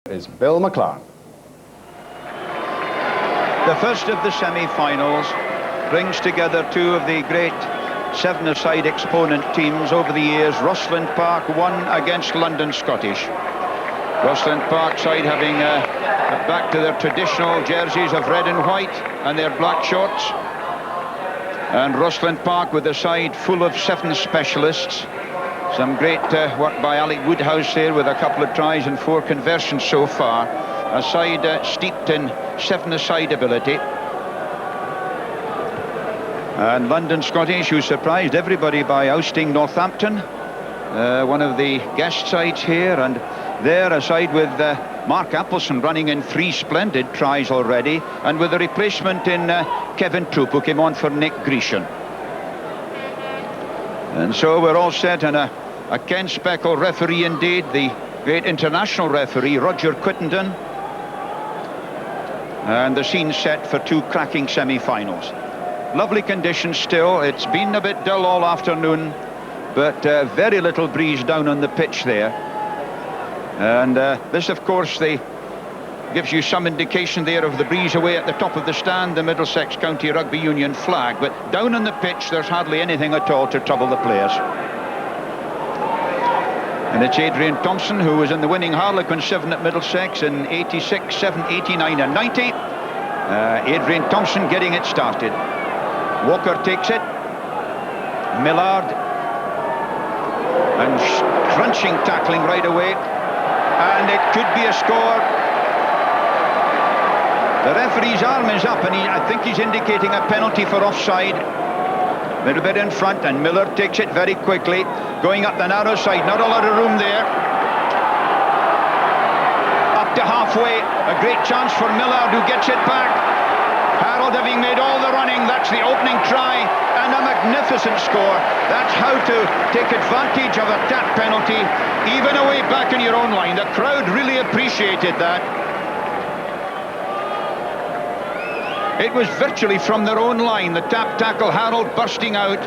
Is Bill McLaren. The first of the semi-finals brings together two of the great seven-a-side exponent teams over the years. Rosslyn Park won against London Scottish. Rosslyn Park side having back to their traditional jerseys of red and white and their black shorts. And Rosslyn Park with a side full of seven specialists. Some great work by Alec Woodhouse there with a couple of tries and 4 conversions so far. A side steeped in seven-a-side ability. And London Scottish, who surprised everybody by ousting Northampton, one of the guest sides here. And there a side with Mark Appleson running in 3 splendid tries already, and with a replacement in Kevin Troop, who came on for Nick Grecian. And so we're all set, and a Ken Speckle referee indeed, the great international referee, Roger Quittenden. And the scene set for 2 cracking semi-finals. Lovely conditions still. It's been a bit dull all afternoon, but very little breeze down on the pitch there. And this, of course, gives you some indication there of the breeze away at the top of the stand, the Middlesex County Rugby Union flag. But down on the pitch, there's hardly anything at all to trouble the players. And it's Adrian Thompson, who was in the winning Harlequin 7 at Middlesex in 86, 7, 89 and 90. Adrian Thompson getting it started. Walker takes it. Millard. And crunching tackling right away. And it could be a score. The referee's arm is up, and I think he's indicating a penalty for offside. A little bit in front, and Miller takes it very quickly, going up the narrow side. Not a lot of room there. Up to halfway, a great chance for Millard, who gets it back. Harold having made all the running. That's the opening try, and a magnificent score. That's how to take advantage of a tap penalty, even away back in your own line. The crowd really appreciated that. It was virtually from their own line. The tap tackle, Harold bursting out,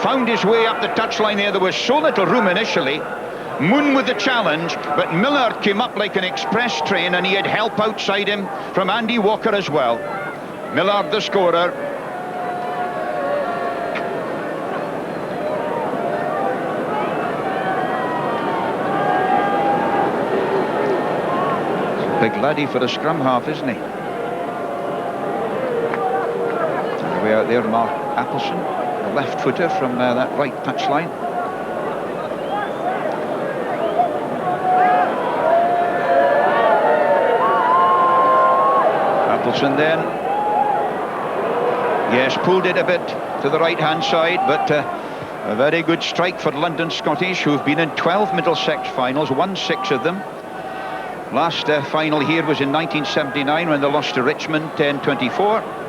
found his way up the touchline there. There was so little room initially. Moon with the challenge, but Millard came up like an express train, and he had help outside him from Andy Walker as well. Millard the scorer. Big laddie for a scrum half, isn't he? Way out there, Mark Appleson, the left footer from that right touchline. Appleson then, yes, pulled it a bit to the right hand side, but a very good strike for London Scottish, who've been in 12 Middlesex finals, won 6 of them. Last final here was in 1979 when they lost to Richmond 10-24.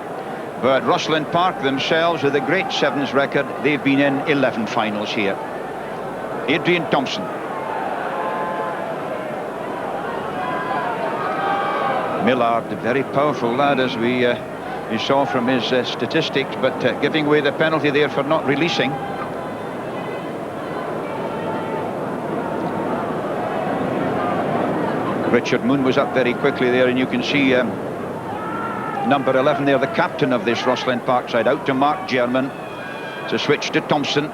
But Rosslyn Park themselves, with a great sevens record, they've been in 11 finals here. Adrian Thompson. Millard, a very powerful lad, as we saw from his statistics, but giving away the penalty there for not releasing. Richard Moon was up very quickly there, and you can see number 11 there, the captain of this Rosslyn Park side, out to Mark German. To switch to Thompson.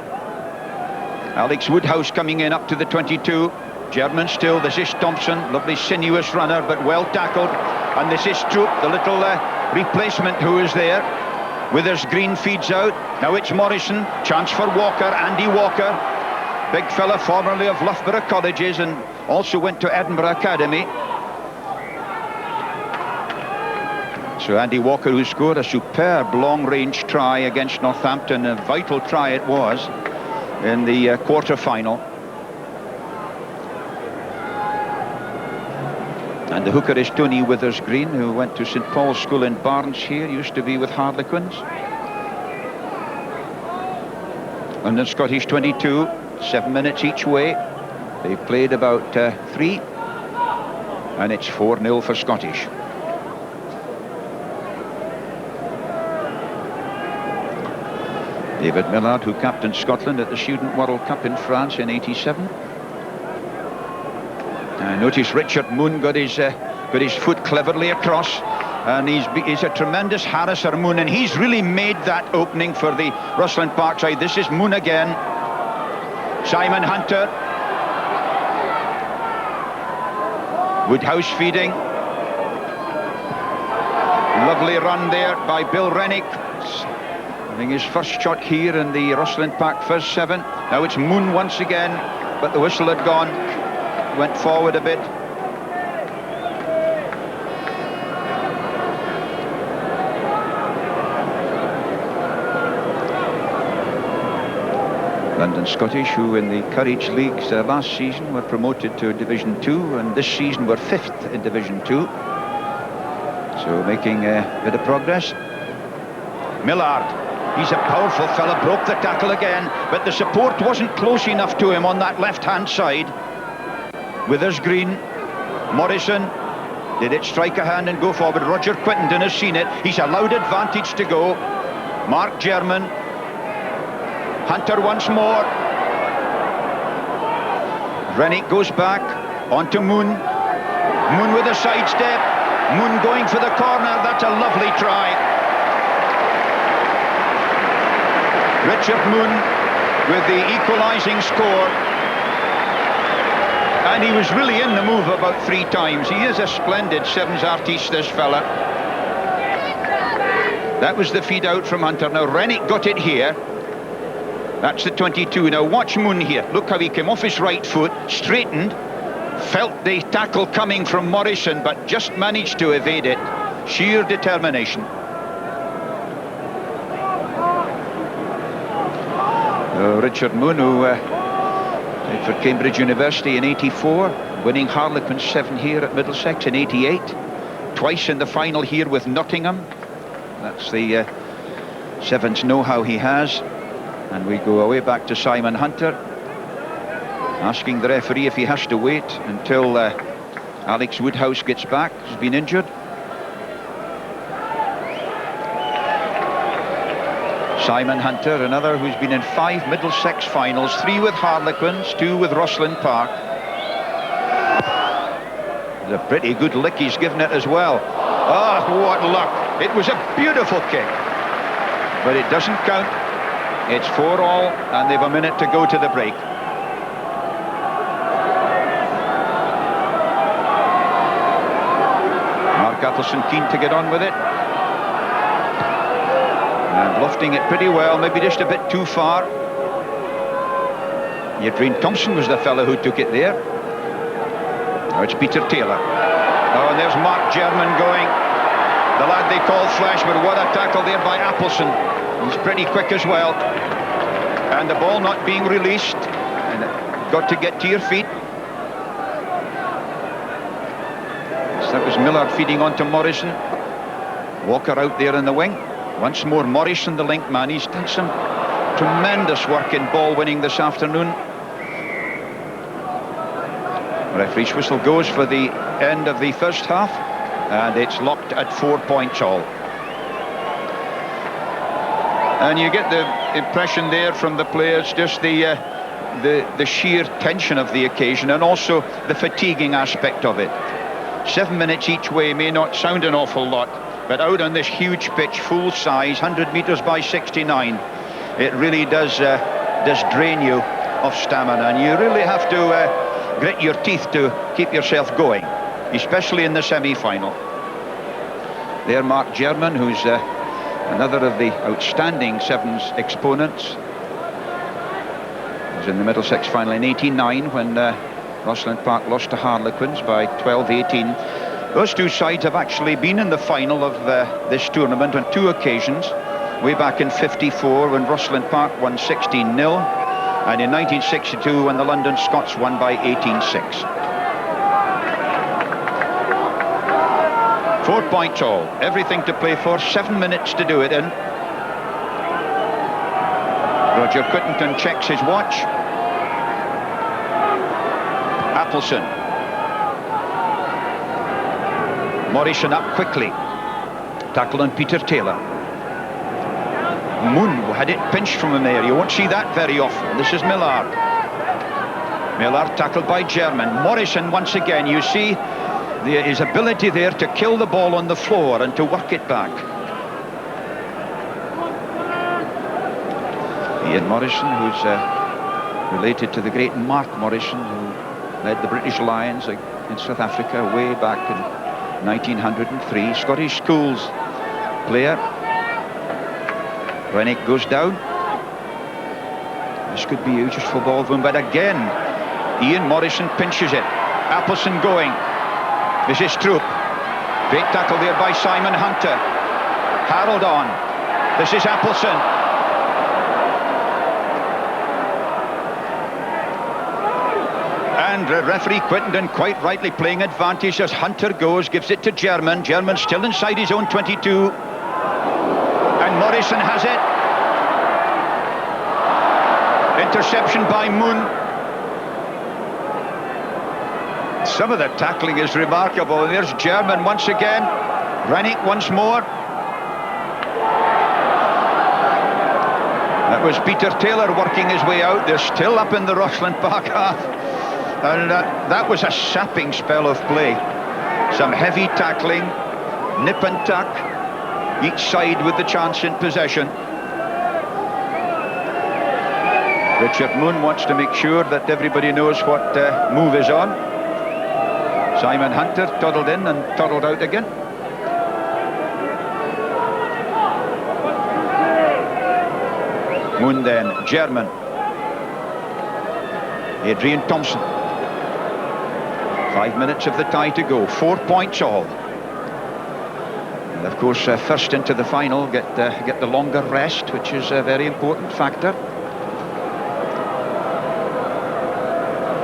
Alex Woodhouse coming in up to the 22. German still, this is Thompson. Lovely sinuous runner, but well tackled. And this is Troop, the little replacement who is there. Withers Green feeds out. Now it's Morrison. Chance for Walker, Andy Walker. Big fella, formerly of Loughborough Colleges and also went to Edinburgh Academy. So Andy Walker, who scored a superb long-range try against Northampton, a vital try it was in the quarter-final. And the hooker is Tony Withers Green, who went to St Paul's School in Barnes here, used to be with Harlequins. London Scottish 22, 7 minutes each way. They've played about 3, and it's 4-0 for Scottish. David Millard, who captained Scotland at the Student World Cup in France in '87. Notice Richard Moon got his foot cleverly across, and he's a tremendous harasser, Moon, and he's really made that opening for the Rosslyn Park side. This is Moon again. Simon Hunter. Woodhouse feeding. Lovely run there by Bill Rennick. Having his first shot here in the Rosslyn Park first 7. Now it's Moon once again, but the whistle had gone. Went forward a bit. London Scottish, who in the Courage Leagues last season were promoted to Division 2, and this season were 5th in Division 2. So making a bit of progress. Millard, he's a powerful fella, broke the tackle again, but the support wasn't close enough to him on that left-hand side. Withers Green, Morrison, did it strike a hand and go forward? Roger Quinton has seen it, he's allowed advantage to go. Mark German, Hunter once more. Rennick goes back, onto Moon. Moon with a sidestep. Moon going for the corner, that's a lovely try. Richard Moon with the equalising score. And he was really in the move about 3 times. He is a splendid sevens artiste, this fella. That was the feed out from Hunter. Now Rennick got it here. That's the 22. Now watch Moon here. Look how he came off his right foot, straightened, felt the tackle coming from Morrison, but just managed to evade it. Sheer determination. Richard Moon, who played for Cambridge University in '84, winning Harlequins 7 here at Middlesex in '88, twice in the final here with Nottingham. That's the sevens know-how he has. And we go away back to Simon Hunter, asking the referee if he has to wait until Alex Woodhouse gets back. He's been injured. Simon Hunter, another who's been in 5 Middlesex finals, 3 with Harlequins, 2 with Rosslyn Park. It's a pretty good lick he's given it as well. Oh, what luck. It was a beautiful kick, but it doesn't count. It's 4-all, and they've a minute to go to the break. Mark Appleson keen to get on with it. And lofting it pretty well, maybe just a bit too far. Yadreen Thompson was the fellow who took it there. Now it's Peter Taylor. Oh, and there's Mark German going. The lad they call Flash, but what a tackle there by Appleson. He's pretty quick as well. And the ball not being released. And got to get to your feet. So that was Millard feeding onto Morrison. Walker out there in the wing. Once more Morrison, the link man. He's done some tremendous work in ball winning this afternoon. Referee's whistle goes for the end of the first half. And it's locked at 4 points all. And you get the impression there from the players, just the sheer tension of the occasion, and also the fatiguing aspect of it. 7 minutes each way may not sound an awful lot, but out on this huge pitch, full size, 100 metres by 69, it really does drain you of stamina, and you really have to grit your teeth to keep yourself going, especially in the semi-final. There Mark German, who's another of the outstanding sevens exponents. He was in the Middlesex final in '89 when Rosslyn Park lost to Harlequins by 12-18. Those two sides have actually been in the final of this tournament on 2 occasions. Way back in '54 when Rosslyn Park won 16-0, and in 1962 when the London Scots won by 18-6. 4 points all, everything to play for, 7 minutes to do it in. Roger Quittenton checks his watch. Appleson. Morrison up quickly. Tackle on Peter Taylor. Moon had it pinched from him there. You won't see that very often. This is Millard. Miller tackled by German. Morrison once again, you see his ability there to kill the ball on the floor and to work it back. Ian Morrison, who's related to the great Mark Morrison, who led the British Lions in South Africa way back in 1903. Scottish Schools player. Rennick goes down. This could be a useful ball for him, but again Ian Morrison pinches it. Appleson going. This is Troop. Great tackle there by Simon Hunter. Harold on. This is Appleson. And referee Quittenden quite rightly playing advantage as Hunter goes, gives it to German. German still inside his own 22. And Morrison has it. Interception by Moon. Some of the tackling is remarkable. And there's German once again. Rennick once more. That was Peter Taylor working his way out. They're still up in the Rosslyn Park half. And that was a sapping spell of play. Some heavy tackling, nip and tuck, each side with the chance in possession. Richard Moon wants to make sure that everybody knows what move is on. Simon Hunter toddled in and toddled out again. Moon then, German. Adrian Thompson. 5 minutes of the tie to go, 4 points all. And of course, first into the final get the longer rest, which is a very important factor.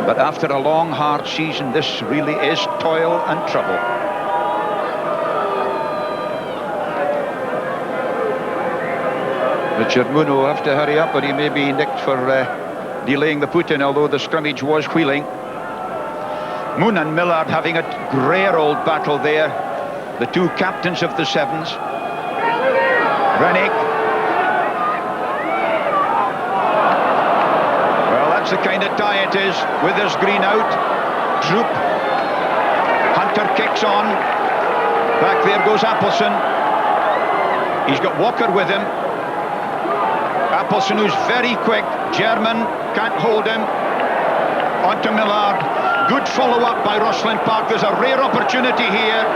But after a long, hard season, this really is toil and trouble. Richard Moon will have to hurry up, but he may be nicked for delaying the put-in, although the scrummage was wheeling. Moon and Millard having a rare old battle there. The two captains of the Sevens. Rennick. Well, that's the kind of tie it is. Withers Green out. Troop. Hunter kicks on. Back there goes Appleson. He's got Walker with him. Appleson, who's very quick. German can't hold him. On to Millard. Good follow-up by Rosslyn Park. There's a rare opportunity here.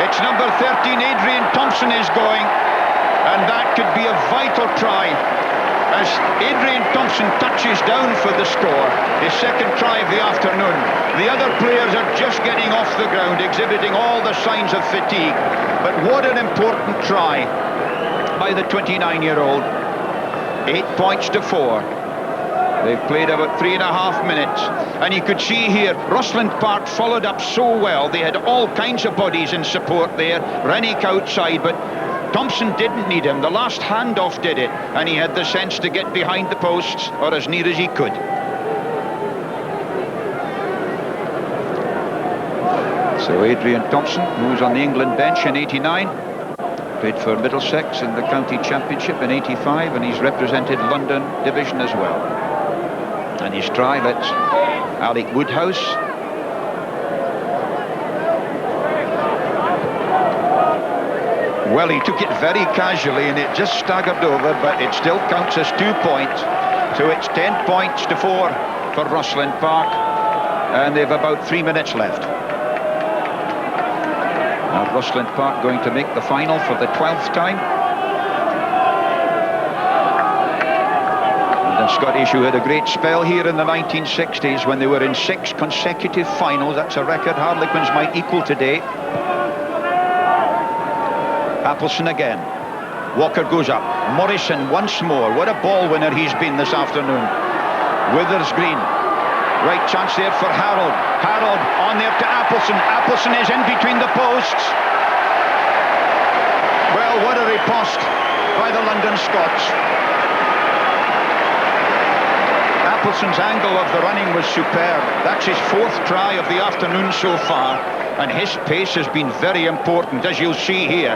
It's number 13, Adrian Thompson is going. And that could be a vital try. As Adrian Thompson touches down for the score. His second try of the afternoon. The other players are just getting off the ground, exhibiting all the signs of fatigue. But what an important try by the 29-year-old. 8 points to 4. They've played about 3.5 minutes. And you could see here, Rosslyn Park followed up so well. They had all kinds of bodies in support there. Rennick outside, but Thompson didn't need him. The last handoff did it. And he had the sense to get behind the posts, or as near as he could. So Adrian Thompson, who was on the England bench in '89, played for Middlesex in the county championship in '85, and he's represented London division as well. And his try lets Alec Woodhouse. Well, he took it very casually and it just staggered over, but it still counts as 2 points. So it's 10 points to 4 for Rosslyn Park, and they've about 3 minutes left. Now Rosslyn Park going to make the final for the 12th time. The Scottish, who had a great spell here in the 1960s when they were in 6 consecutive finals. That's a record Harlequins might equal today. Appleson again. Walker goes up. Morrison once more. What a ball winner he's been this afternoon. Withers Green. Right chance there for Harold. Harold on there to Appleson. Appleson is in between the posts. Well, what a riposte by the London Scots. Appelson's angle of the running was superb. That's his 4th try of the afternoon so far, and his pace has been very important, as you'll see here.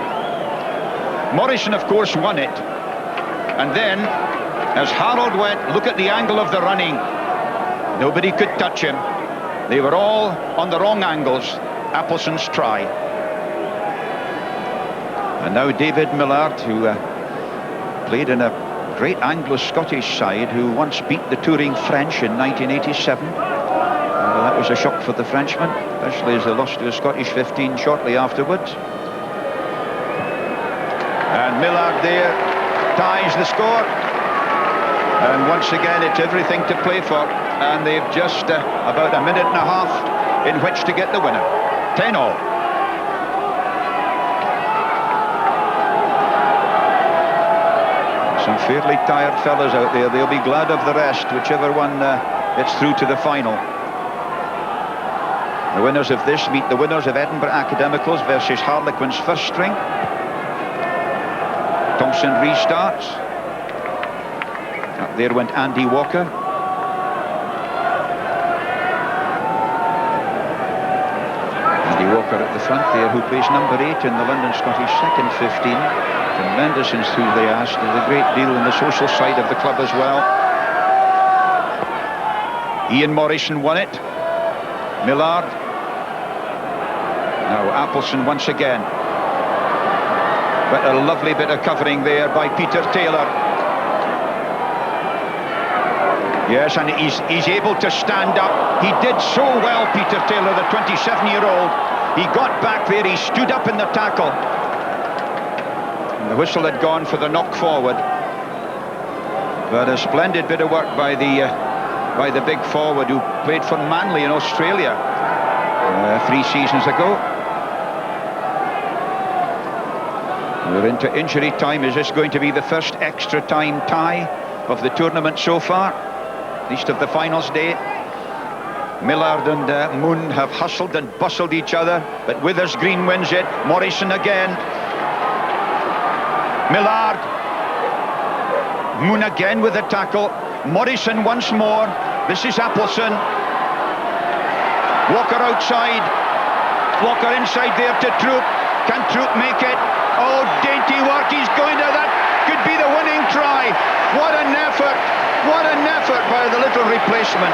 Morrison, of course, won it. And then, as Harold went, look at the angle of the running. Nobody could touch him. They were all on the wrong angles. Appleson's try. And now David Millard, who played in a great Anglo-Scottish side, who once beat the touring French in 1987. That was a shock for the Frenchman, especially as they lost to a Scottish 15 shortly afterwards. And Millard there ties the score. And once again, it's everything to play for. And they've just about a minute and a half in which to get the winner. 10-all. Some fairly tired fellas out there. They'll be glad of the rest, whichever one gets through to the final. The winners of this meet the winners of Edinburgh Academicals versus Harlequin's first string. Thompson restarts. Up there went Andy Walker. Andy Walker at the front there, who plays number 8 in the London Scottish second 15. Tremendous enthusiast, and a great deal in the social side of the club as well. Ian Morrison won it. Millard. Now Appleson once again. But a lovely bit of covering there by Peter Taylor. Yes, and he's able to stand up. He did so well, Peter Taylor, the 27-year-old. He got back there, he stood up in the tackle. And the whistle had gone for the knock forward. But a splendid bit of work by the big forward who played for Manly in Australia 3 seasons ago. We're into injury time. Is this going to be the first extra time tie of the tournament so far? At least of the finals day. Millard and Moon have hustled and bustled each other, but Withers Green wins it. Morrison again. Millard. Moon again with the tackle. Morrison once more. This is Appleson. Walker outside. Walker inside there to Troop. Can Troop make it? Oh, dainty work. He's going to that. Could be the winning try. What an effort. What an effort by the little replacement.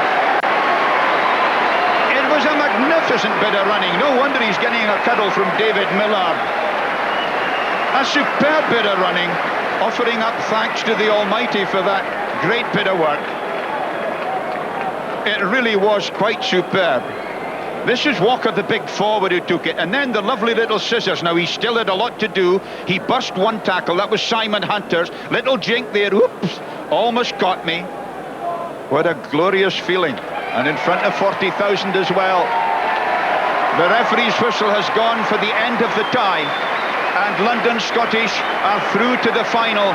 It was a magnificent bit of running. No wonder he's getting a cuddle from David Millard. A superb bit of running. Offering up thanks to the Almighty for that great bit of work. It really was quite superb. This is Walker, the big forward, who took it. And then the lovely little scissors. Now, he still had a lot to do. He burst one tackle. That was Simon Hunter's. Little jink there. Oops. Almost caught me. What a glorious feeling. And in front of 40,000 as well. The referee's whistle has gone for the end of the tie. And London Scottish are through to the final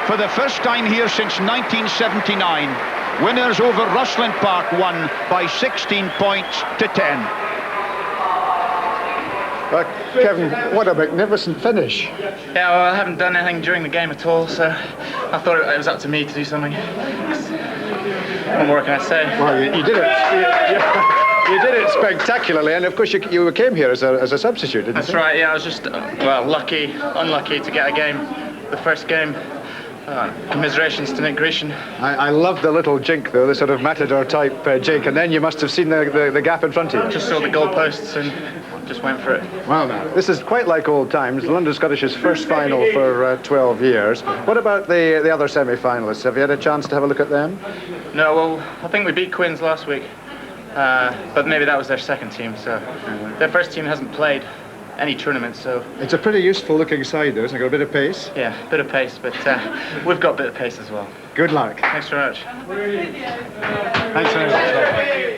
for the first time here since 1979. Winners over Rosslyn Park won by 16 points to 10. Kevin, what a magnificent finish. Yeah, well, I haven't done anything during the game at all, so I thought it was up to me to do something. What more can I say? Well, you did it. You did it spectacularly, and of course you came here as a substitute, didn't you? That's right, yeah, I was just, unlucky to get a game, the first game. Commiserations to Nick Grecian. I love the little jink, though, the sort of matador type jink, and then you must have seen the gap in front of you. Just saw the goalposts and just went for it. Well, now, this is quite like old times. London Scottish's first final for 12 years. What about the other semi-finalists? Have you had a chance to have a look at them? No, well, I think we beat Quins last week, but maybe that was their second team, so their first team hasn't played any tournament, so... It's a pretty useful looking side, though, isn't it? Got a bit of pace? Yeah, a bit of pace, but we've got a bit of pace as well. Good luck. Thanks very much. Thanks very much.